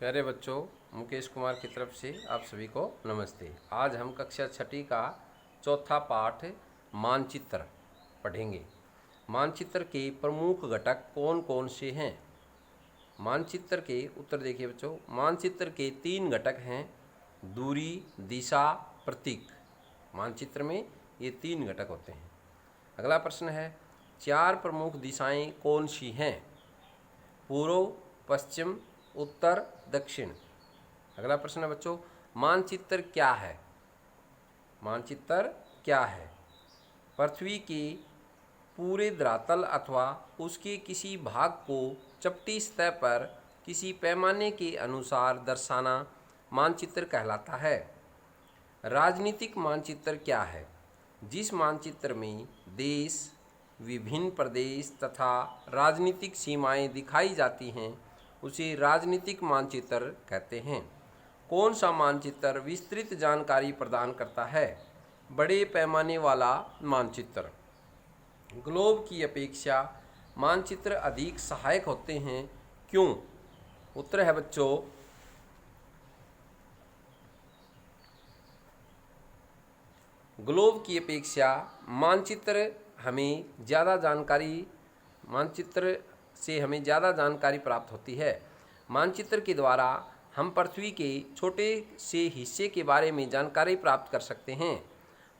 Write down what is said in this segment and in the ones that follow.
प्यारे बच्चों, मुकेश कुमार की तरफ से आप सभी को नमस्ते। आज हम कक्षा छठी का चौथा पाठ मानचित्र पढ़ेंगे। मानचित्र के प्रमुख घटक कौन कौन से हैं? मानचित्र के उत्तर देखिए बच्चों। मानचित्र के 3 घटक हैं: दूरी, दिशा, प्रतीक। मानचित्र में ये 3 घटक होते हैं। अगला प्रश्न है, 4 प्रमुख दिशाएं कौन सी हैं? पूर्व, पश्चिम, उत्तर, दक्षिण। अगला प्रश्न है बच्चों, मानचित्र क्या है? मानचित्र क्या है? पृथ्वी के पूरे धरातल अथवा उसके किसी भाग को चपटी सतह पर किसी पैमाने के अनुसार दर्शाना मानचित्र कहलाता है। राजनीतिक मानचित्र क्या है? जिस मानचित्र में देश, विभिन्न प्रदेश तथा राजनीतिक सीमाएं दिखाई जाती हैं उसे राजनीतिक मानचित्र कहते हैं। कौन सा मानचित्र विस्तृत जानकारी प्रदान करता है? बड़े पैमाने वाला मानचित्र। ग्लोब की अपेक्षा मानचित्र अधिक सहायक होते हैं, क्यों? उत्तर है बच्चों, ग्लोब की अपेक्षा मानचित्र से हमें ज़्यादा जानकारी प्राप्त होती है। मानचित्र के द्वारा हम पृथ्वी के छोटे से हिस्से के बारे में जानकारी प्राप्त कर सकते हैं।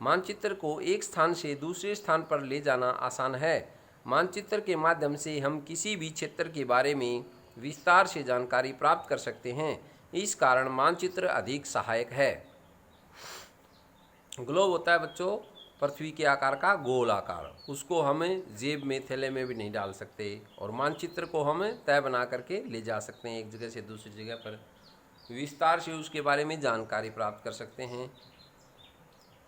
मानचित्र को एक स्थान से दूसरे स्थान पर ले जाना आसान है। मानचित्र के माध्यम से हम किसी भी क्षेत्र के बारे में विस्तार से जानकारी प्राप्त कर सकते हैं। इस कारण मानचित्र अधिक सहायक है। ग्लोब होता है बच्चों पृथ्वी के आकार का गोल आकार। उसको हमें जेब में, थैले में भी नहीं डाल सकते, और मानचित्र को हम तय बना करके ले जा सकते हैं एक जगह से दूसरी जगह पर। विस्तार से उसके बारे में जानकारी प्राप्त कर सकते हैं।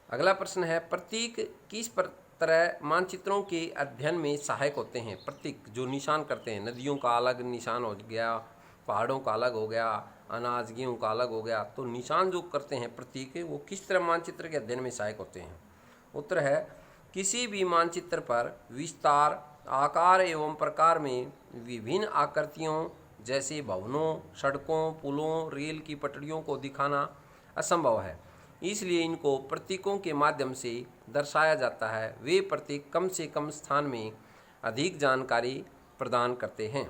अगला प्रश्न है, प्रतीक किस तरह मानचित्रों के अध्ययन में सहायक होते हैं? प्रतीक जो निशान करते हैं, नदियों का अलग निशान हो गया, पहाड़ों का अलग हो गया, अनाज गेहूँ का अलग हो गया, तो निशान जो करते हैं प्रतीक, वो किस तरह मानचित्र के अध्ययन में सहायक होते हैं? उत्तर है, किसी भी मानचित्र पर विस्तार, आकार एवं प्रकार में विभिन्न आकृतियों जैसे भवनों, सड़कों, पुलों, रेल की पटरियों को दिखाना असंभव है। इसलिए इनको प्रतीकों के माध्यम से दर्शाया जाता है। वे प्रतीक कम से कम स्थान में अधिक जानकारी प्रदान करते हैं।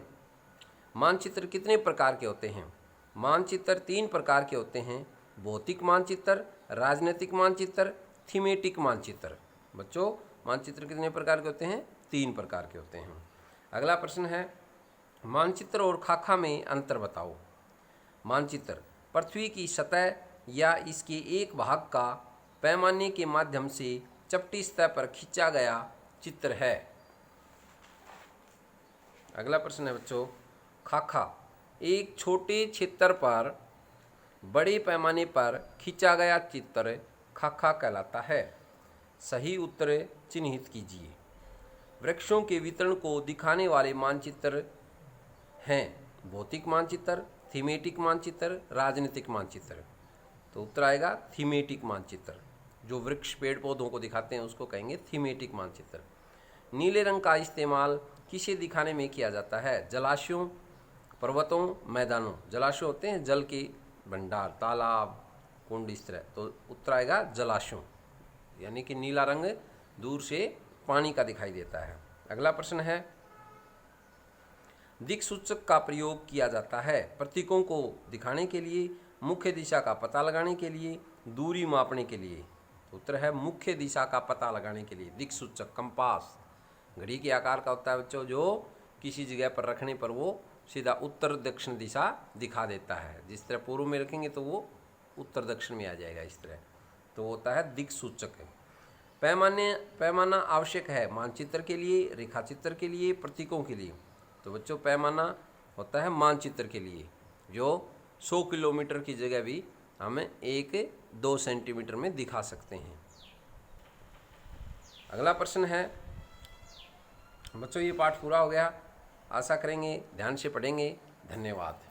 मानचित्र कितने प्रकार के होते हैं? मानचित्र 3 प्रकार के होते हैं: भौतिक मानचित्र, राजनीतिक मानचित्र, थीमेटिक मानचित्र। बच्चों, मानचित्र कितने प्रकार के होते हैं? 3 प्रकार के होते हैं। अगला प्रश्न है, मानचित्र और खाका में अंतर बताओ। मानचित्र पृथ्वी की सतह या इसके एक भाग का पैमाने के माध्यम से चपटी सतह पर खींचा गया चित्र है। अगला प्रश्न है बच्चों, खाका एक छोटे क्षेत्र पर बड़े पैमाने पर खींचा गया चित्र खाका कहलाता है। सही उत्तर चिन्हित कीजिए। वृक्षों के वितरण को दिखाने वाले मानचित्र हैं भौतिक मानचित्र, थीमेटिक मानचित्र, राजनीतिक मानचित्र। तो उत्तर आएगा थीमेटिक मानचित्र। जो वृक्ष, पेड़ पौधों को दिखाते हैं उसको कहेंगे थीमेटिक मानचित्र। नीले रंग का इस्तेमाल किसे दिखाने में किया जाता है? जलाशयों, पर्वतों, मैदानों। जलाशय होते हैं जल के भंडार, तालाब, कुंड, इस तरह। तो उत्तर आएगा जलाशयों, यानी कि नीला रंग दूर से पानी का दिखाई देता है। अगला प्रश्न है, दिक्सूचक का प्रयोग किया जाता है प्रतीकों को दिखाने के लिए, मुख्य दिशा का पता लगाने के लिए, दूरी मापने के लिए। तो उत्तर है मुख्य दिशा का पता लगाने के लिए। दिक्सूचक कंपास घड़ी के आकार का होता है बच्चों, जो किसी जगह पर रखने पर वो सीधा उत्तर दक्षिण दिशा दिखा देता है। जिस तरह पूर्व में रखेंगे तो वो उत्तर दक्षिण में आ जाएगा, इस तरह। तो होता है दिक्सूचक। पैमाना आवश्यक है मानचित्र के लिए, रेखाचित्र के लिए, प्रतीकों के लिए। तो बच्चों, पैमाना होता है मानचित्र के लिए, जो 100 किलोमीटर की जगह भी हमें 1-2 सेंटीमीटर में दिखा सकते हैं। अगला प्रश्न है बच्चों, ये पाठ पूरा हो गया। आशा करेंगे ध्यान से पढ़ेंगे। धन्यवाद।